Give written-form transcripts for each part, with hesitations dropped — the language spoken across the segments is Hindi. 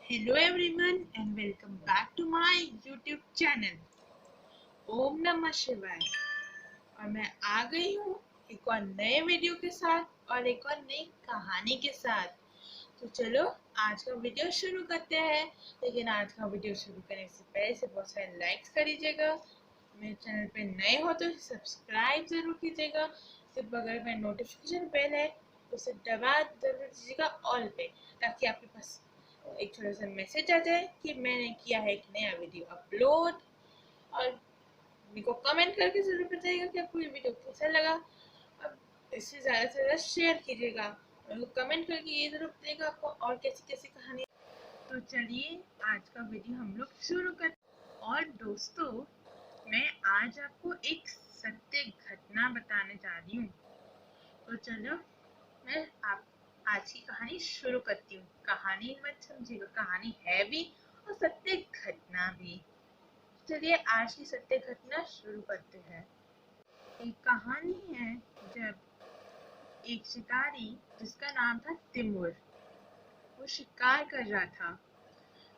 Hello everyone and welcome back to my YouTube channel. ओम नमः शिवाय। और मैं आ गई हूँ एक और नए वीडियो के साथ और एक और नई कहानी के साथ। तो चलो आज का वीडियो शुरू करते हैं। लेकिन आज का वीडियो शुरू करने से पहले से बहुत सारे लाइक्स कर दीजिएगा। मेरे चैनल पे नए हो तो सब्सक्राइब जरूर कीजिएगा। सिर्फ बगल में नोटिफिकेशन बेल है तो उसे दबा जरूर दीजिएगा ऑल पे, ताकि आपके पास एक छोटा सा मैसेज आ जाए कि मैंने किया है एक नया वीडियो अपलोड। और मेरे को कमेंट करके जरूर बताइएगा कि आपको ये वीडियो कैसा लगा। अब इसे ज़्यादा से ज़्यादा शेयर कीजिएगा। मेरे को कमेंट करके ये जरूर बताइएगा आपको और कैसी कैसी कहानी। तो चलिए आज का वीडियो हम लोग शुरू करते। और दोस्तों, मैं आज आपको एक सत्य घटना बताने जा रही हूँ। तो चलो मैं आप आज की कहानी शुरू करती हूँ। कहानी मत समझिएगा, कहानी है भी और सत्य घटना भी। चलिए आज की सत्य घटना शुरू करते हैं। एक कहानी है जब एक शिकारी जिसका नाम था तिमुर, वो शिकार कर रहा था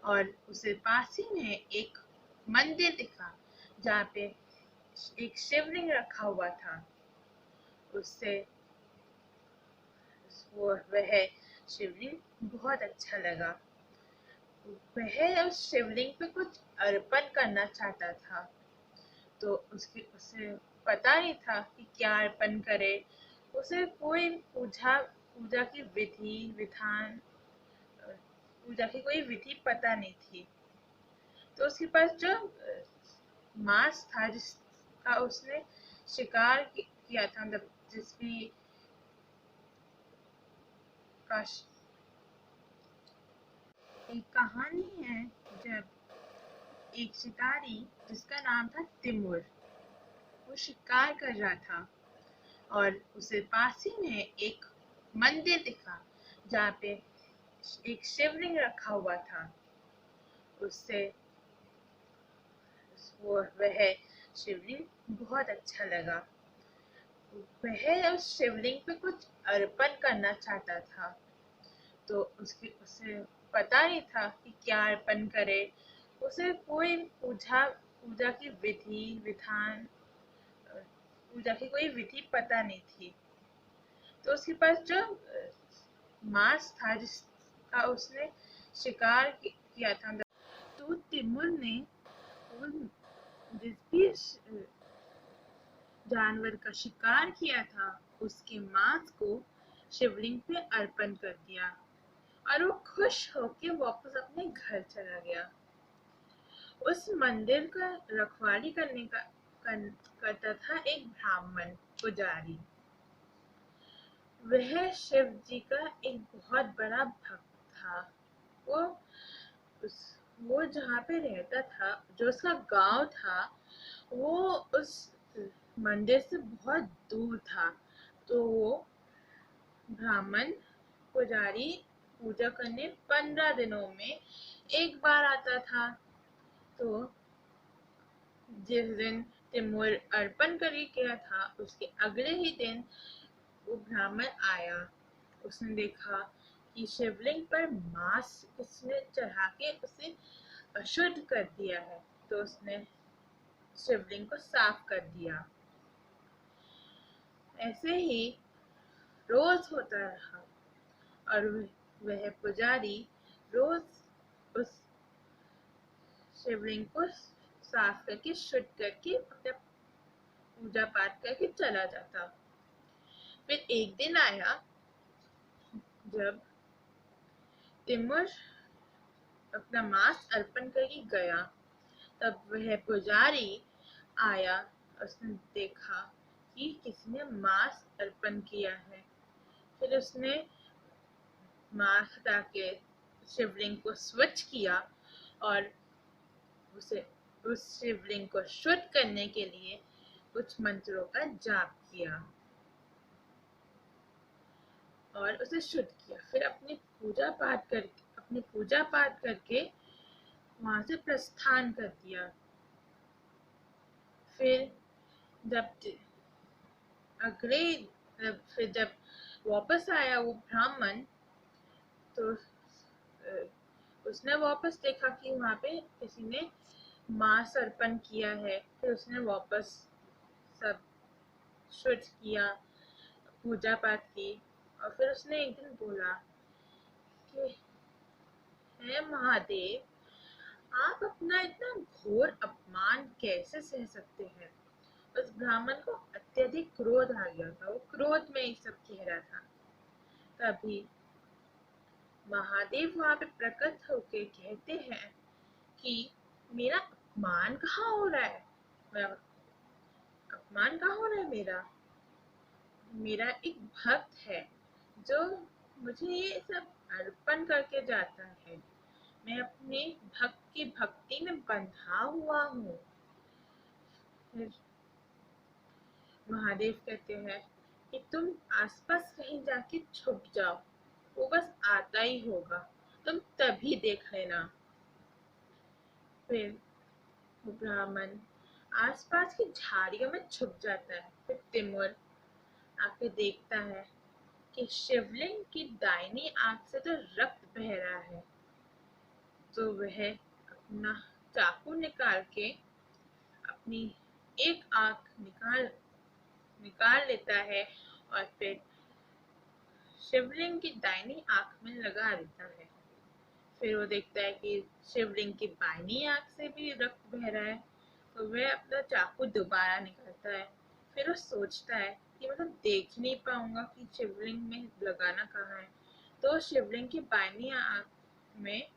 और उसे पास ही में एक मंदिर दिखा जहाँ पे एक शिवलिंग रखा हुआ था। उससे वह शिवलिंग बहुत अच्छा लगा। वह उस शिवलिंग पे कुछ अर्पण करना चाहता था, तो उसे पता नहीं था कि क्या अर्पण करे। उसे कोई पूजा की विधि विधान पूजा की कोई विधि पता नहीं थी। तो उसके पास जो मांस था जिसका उसने शिकार किया था, मतलब जिस भी का एक कहानी है जब एक शिकारी जिसका नाम था तिमुर, वो शिकार कर रहा था और उसे पास ही में एक मंदिर दिखा जहाँ पे एक शिवलिंग रखा हुआ था। उससे वह शिवलिंग बहुत अच्छा लगा। वह उस शिवलिंग पे कुछ अर्पण करना चाहता था, तो उसे पता नहीं था कि क्या अर्पण करे। उसे कोई पूजा की विधि विधान पूजा की कोई विधि पता नहीं थी। तो उसके पास जो मांस था जिसका उसने शिकार किया था, तो तिमुर ने उन जिस भी जानवर का शिकार किया था उसके मांस को शिवलिंग पे अर्पण कर दिया और वो खुश होकर वापस अपने घर चला गया। उस मंदिर का रखवाली करता था एक ब्राह्मण पुजारी। वह शिव जी का एक बहुत बड़ा भक्त था। वो उस वो जहाँ पे रहता था, जो उसका गांव था, वो उस मंदिर से बहुत दूर था। तो वो ब्राह्मण पुजारी पूजा करने 15 दिनों में एक बार आता था। तो जिस दिन तिमुर अर्पण करके गया था उसके अगले ही दिन वो ब्राह्मण आया। उसने देखा कि शिवलिंग पर मांस उसने चढ़ा के उसे अशुद्ध कर दिया है, तो उसने शिवलिंग को साफ कर दिया। ऐसे ही रोज होता रहा और वह पुजारी रोज उस शिवलिंग को साफ करके शुद्ध करके अपना पूजा पाठ करके चला जाता। फिर एक दिन आया जब तिमुर अपना मांस अर्पण करके गया। तब वह पुजारी आया, उसने देखा कि किसी ने मांस अर्पण किया है। फिर उसने मांस हटा के शिवलिंग को स्वच्छ किया और उस शिवलिंग को शुद्ध करने के लिए कुछ मंत्रों का जाप किया और उसे शुद्ध किया। फिर अपनी पूजा पाठ करके वहां से प्रस्थान कर दिया। फिर जब अगले फिर जब वापस आया वो ब्राह्मण, तो उसने वापस देखा कि वहाँ पे किसी ने मांस अर्पण किया है। फिर उसने वापस सब शुद्ध किया, पूजा पाठ की, और फिर उसने एक दिन बोला कि हे महादेव, आप अपना इतना घोर अपमान कैसे सह सकते हैं। उस ब्राह्मण को अत्यधिक क्रोध आ गया था, वो क्रोध में ये सब कह रहा था। तभी महादेव वहां पे प्रकट होके कहते हैं कि मेरा अपमान कहाँ हो रहा है, अपमान कहाँ हो रहा है मेरा। मेरा एक भक्त है जो मुझे ये सब अर्पण करके जाता है। मैं अपने भक्त की भक्ति में बंधा हुआ हूँ। फिर महादेव कहते हैं कि तुम आसपास कहीं जाके छुप जाओ, वो बस आता ही होगा, तुम तभी देख लेना। फिर वो ब्राह्मण आसपास की झाड़ियों में छुप जाता है। फिर तिमुर आके देखता है कि शिवलिंग की दाहिनी आंख से तो रक्त बह रहा है। तो वह अपना चाकू निकाल के अपनी एक आंख निकाल लेता है और फिर शिवलिंग की दाहिनी आंख में लगा देता है। फिर वो देखता है कि शिवलिंग की बाईं आंख से भी रक्त बह रहा है। तो वह अपना चाकू दोबारा निकालता है। फिर वो सोचता है कि मतलब देख नहीं पाऊंगा कि शिवलिंग में लगाना कहाँ है। तो शिवलिंग की बाईं आंख में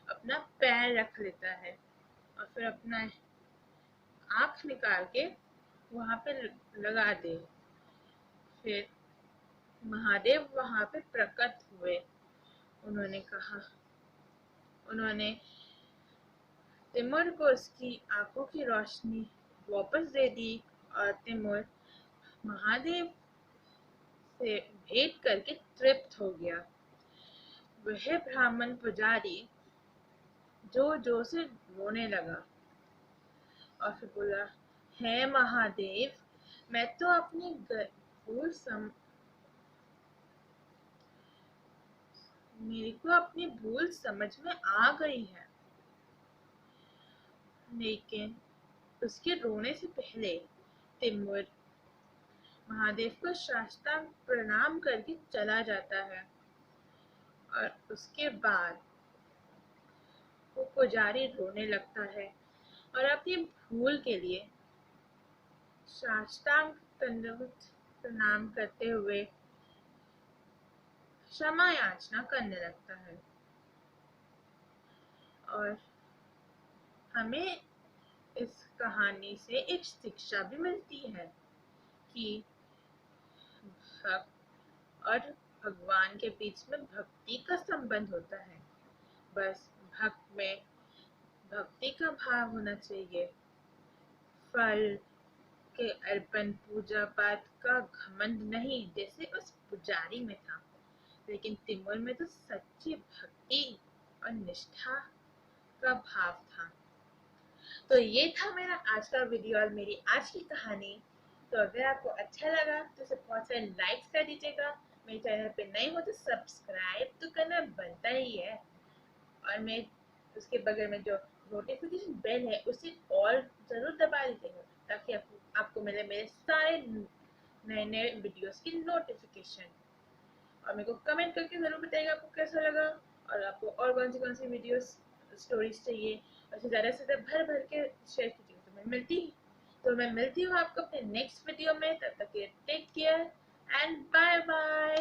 अपना पैर रख लेता है और फिर अपना आंख निकाल के वहां पे लगा दे। फिर महादेव वहां पे प्रकट हुए। उन्होंने तिमुर को उसकी आंखों की रोशनी वापस दे दी और तिमुर महादेव से भेंट करके तृप्त हो गया। वह ब्राह्मण पुजारी जोर जोर से रोने लगा और फिर बोला, हे महादेव, मैं तो अपनी भूल मेरे को अपनी भूल समझ में आ गई है, लेकिन उसके रोने से पहले तिमुर महादेव को साष्टांग प्रणाम करके चला जाता है। और उसके बाद वो पुजारी रोने लगता है और अपनी भूल के लिए साष्टांग दंडवत प्रणाम करते हुए क्षमा याचना करने लगता है। और हमें इस कहानी से एक शिक्षा भी मिलती है कि भक्त और भगवान के बीच में भक्ति का संबंध होता है। बस भक्त में भक्ति का भाव होना चाहिए। फल के अर्पण पूजा पाठ का घमंड नहीं, जैसे उस पुजारी में था। लेकिन तिमुर में तो सच्ची भक्ति और निष्ठा का भाव था। तो ये था मेरा आज का वीडियो और मेरी आज की कहानी। तो अगर आपको अच्छा लगा तो इसे बहुत सारे लाइक्स कर दीजिएगा। मेरे चैनल पे नए हो तो सब्सक्राइब तो करना बनता ही है। और मैं उसके बगल में जो नोटिफिकेशन बेल है उसे ऑल जरूर दबा दीजिएगा, ताकि आपको मिले मेरे सारे नए नए वीडियोस की नोटिफिकेशन। और मेरे को कमेंट करके ज़रूर बताइएगा आपको कैसा लगा और आपको और कौन सी वीडियोस स्टोरीज चाहिए। और ज़्यादा से ज़्यादा भर भर के शेयर कीजिएगा। तो मैं मिलती हूँ आपको अपने नेक्स्ट वीडियो में। तब तक के take care and bye bye.